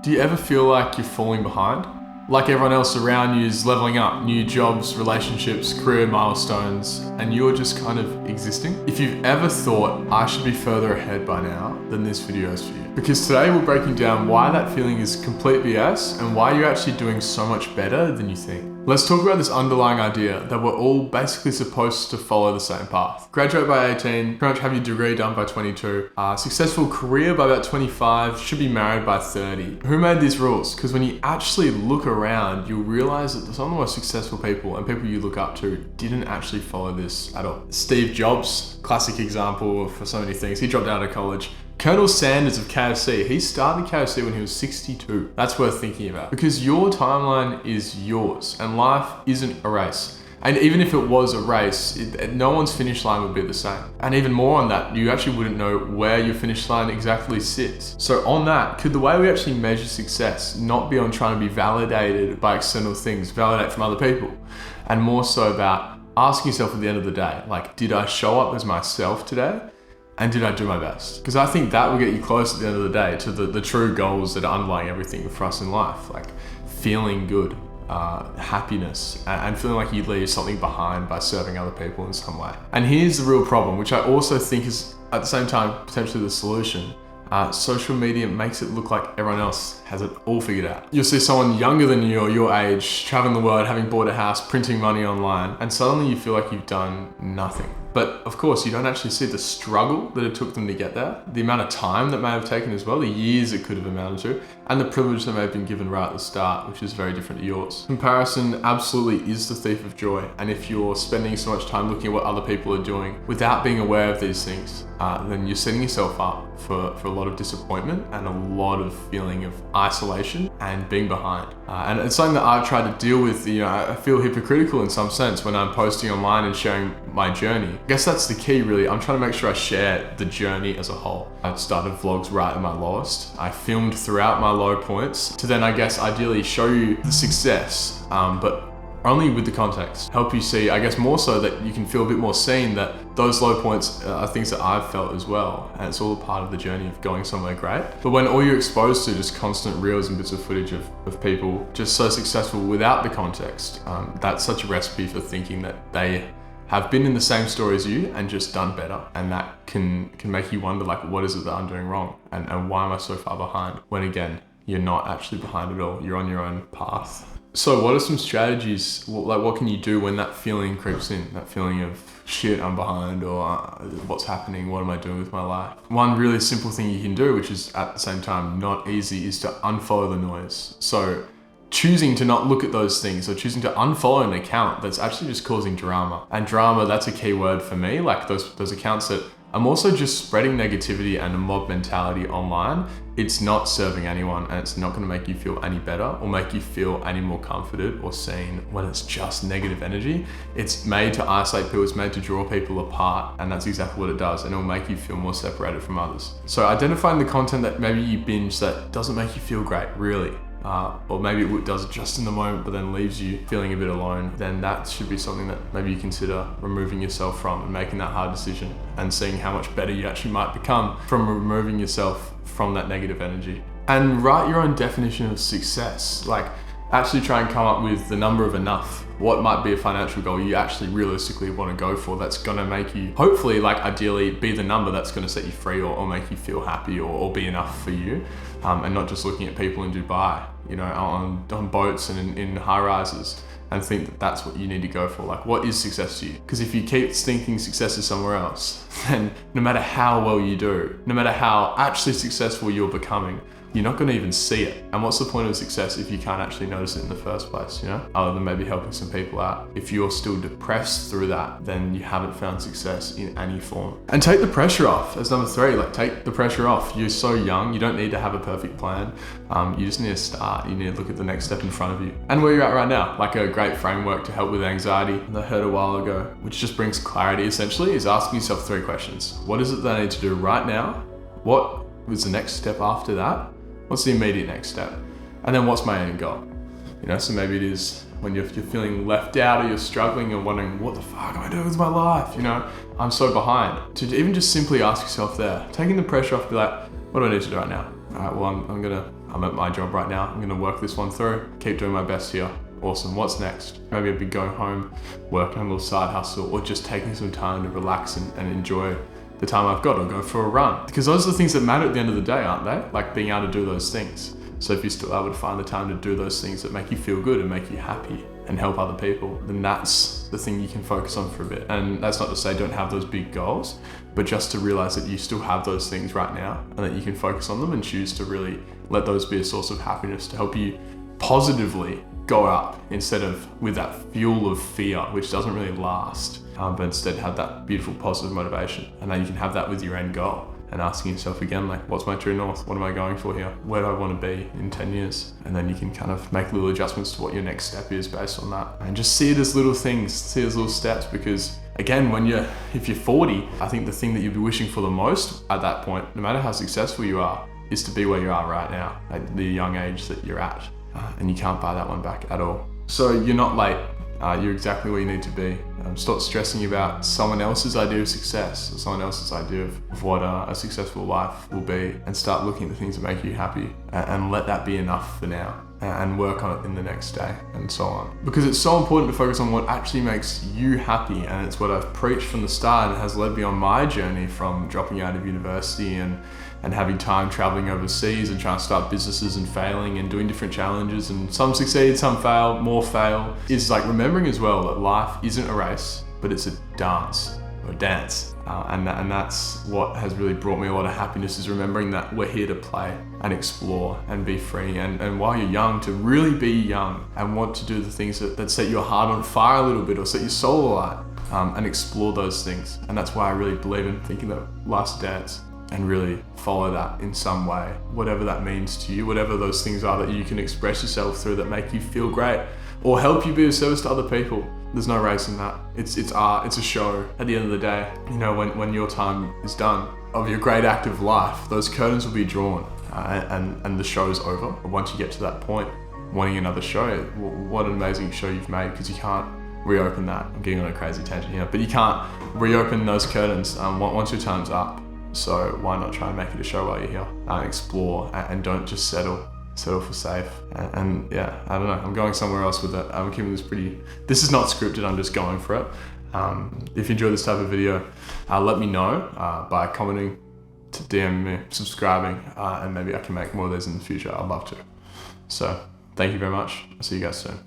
Do you ever feel like you're falling behind? Like everyone else around you is leveling up, new jobs, relationships, career milestones, and you're just kind of existing? If you've ever thought, I should be further ahead by now, then this video is for you. Because today we're breaking down why that feeling is complete BS and why you're actually doing so much better than you think. Let's talk about this underlying idea that we're all basically supposed to follow the same path. Graduate by 18, pretty much have your degree done by 22, successful career by about 25, should be married by 30. Who made these rules? Because when you actually look around, you'll realize that some of the most successful people and people you look up to didn't actually follow this at all. Steve Jobs, classic example for so many things. He dropped out of college. Colonel Sanders of KFC, he started KFC when he was 62. That's worth thinking about because your timeline is yours and life isn't a race. And even if it was a race, no one's finish line would be the same. And even more on that, you actually wouldn't know where your finish line exactly sits. So on that, could the way we actually measure success not be on trying to be validated by external things, validate from other people, and more so about asking yourself at the end of the day, like, did I show up as myself today? And did I do my best? Because I think that will get you close at the end of the day to the true goals that are underlying everything for us in life, like feeling good, happiness, and feeling like you leave something behind by serving other people in some way. And here's the real problem, which I also think is at the same time potentially the solution. Social media makes it look like everyone else has it all figured out. You'll see someone younger than you or your age, traveling the world, having bought a house, printing money online, and suddenly you feel like you've done nothing. But of course, you don't actually see the struggle that it took them to get there, the amount of time that may have taken as well, the years it could have amounted to, and the privilege that may have been given right at the start, which is very different to yours. Comparison absolutely is the thief of joy. And if you're spending so much time looking at what other people are doing without being aware of these things, then you're setting yourself up for a lot of disappointment and a lot of feeling of isolation and being behind. And it's something that I've tried to deal with. I feel hypocritical in some sense when I'm posting online and sharing my journey. I guess that's the key really. I'm trying to make sure I share the journey as a whole. I started vlogs right at my lowest. I filmed throughout my low points to then, I guess, ideally show you the success, but only with the context. Help you see, I guess, more so that you can feel a bit more seen that those low points are things that I've felt as well. And it's all a part of the journey of going somewhere great. But when all you're exposed to just constant reels and bits of footage of people just so successful without the context, that's such a recipe for thinking that they have been in the same story as you and just done better. And that can make you wonder, like, what is it that I'm doing wrong? And why am I so far behind? When again, you're not actually behind at all. You're on your own path. So what are some strategies? What can you do when that feeling creeps in? That feeling of shit, I'm behind, or what's happening? What am I doing with my life? One really simple thing you can do, which is at the same time not easy, is to unfollow the noise. So choosing to not look at those things or choosing to unfollow an account that's actually just causing drama. And drama, that's a key word for me, like those accounts that I'm also just spreading negativity and a mob mentality online. It's not serving anyone and it's not gonna make you feel any better or make you feel any more comforted or seen when it's just negative energy. It's made to isolate people, it's made to draw people apart, and that's exactly what it does, and it'll make you feel more separated from others. So identifying the content that maybe you binge that doesn't make you feel great, really, or maybe it does just in the moment but then leaves you feeling a bit alone, then that should be something that maybe you consider removing yourself from and making that hard decision and seeing how much better you actually might become from removing yourself from that negative energy. And write your own definition of success. Like, actually try and come up with the number of enough. What might be a financial goal you actually realistically want to go for that's going to make you, hopefully, like ideally, be the number that's going to set you free or make you feel happy or be enough for you. And not just looking at people in Dubai, on boats and in high rises, and think that that's what you need to go for. Like, what is success to you? Because if you keep thinking success is somewhere else, then no matter how well you do, no matter how actually successful you're becoming, you're not going to even see it. And what's the point of success if you can't actually notice it in the first place, other than maybe helping some people out? If you're still depressed through that, then you haven't found success in any form. And take the pressure off. As number 3, take the pressure off. You're so young, you don't need to have a perfect plan. You just need to start. You need to look at the next step in front of you and where you're at right now. Like a great framework to help with anxiety that I heard a while ago, which just brings clarity essentially, is asking yourself 3 questions. What is it that I need to do right now? What was the next step after that? What's the immediate next step? And then what's my end goal? So maybe it is when you're feeling left out or you're struggling and wondering, what the fuck am I doing with my life? I'm so behind. To even just simply ask yourself there, taking the pressure off, be like, what do I need to do right now? All right, well, I'm gonna I'm at my job right now. I'm gonna work this one through, keep doing my best here. Awesome, what's next? Maybe I'll be going home, working on a little side hustle, or just taking some time to relax and enjoy the time I've got, or go for a run. Because those are the things that matter at the end of the day, aren't they? Like being able to do those things. So if you're still able to find the time to do those things that make you feel good and make you happy and help other people, then that's the thing you can focus on for a bit. And that's not to say don't have those big goals, but just to realize that you still have those things right now and that you can focus on them and choose to really let those be a source of happiness to help you positively go up instead of with that fuel of fear, which doesn't really last, but instead have that beautiful positive motivation. And then you can have that with your end goal and asking yourself again, like, what's my true north? What am I going for here? Where do I want to be in 10 years? And then you can kind of make little adjustments to what your next step is based on that. And just see it as little things, see it as little steps, because again, if you're 40, I think the thing that you'll be wishing for the most at that point, no matter how successful you are, is to be where you are right now, at the young age that you're at. And you can't buy that one back at all. So you're not late. You're exactly where you need to be. Stop stressing about someone else's idea of success or someone else's idea of what a successful life will be, and start looking at the things that make you happy and let that be enough for now, and work on it in the next day and so on. Because it's so important to focus on what actually makes you happy, and it's what I've preached from the start and has led me on my journey from dropping out of university and having time traveling overseas and trying to start businesses and failing and doing different challenges, and some succeed, some fail, more fail. Is like remembering as well that life isn't a race, but it's a dance. And that's what has really brought me a lot of happiness, is remembering that we're here to play and explore and be free, and while you're young, to really be young and want to do the things that set your heart on fire a little bit, or set your soul alight, and explore those things. And that's why I really believe in thinking that life's a dance, and really follow that in some way, whatever that means to you, whatever those things are that you can express yourself through that make you feel great or help you be of service to other people. There's no race in that. It's art, it's a show at the end of the day. You know, when your time is done of your great active life, those curtains will be drawn, and the show's over. But once you get to that point, wanting another show, what an amazing show you've made, because you can't reopen that. I'm getting on a crazy tangent here, but you can't reopen those curtains once your time's up. So why not try and make it a show while you're here? Explore and don't just settle for safe. And yeah, I don't know, I'm going somewhere else with it. I'm keeping this is not scripted, I'm just going for it. If you enjoy this type of video, let me know by commenting, to DM me, subscribing, and maybe I can make more of those in the future. I'd love to. So thank you very much. I'll see you guys soon.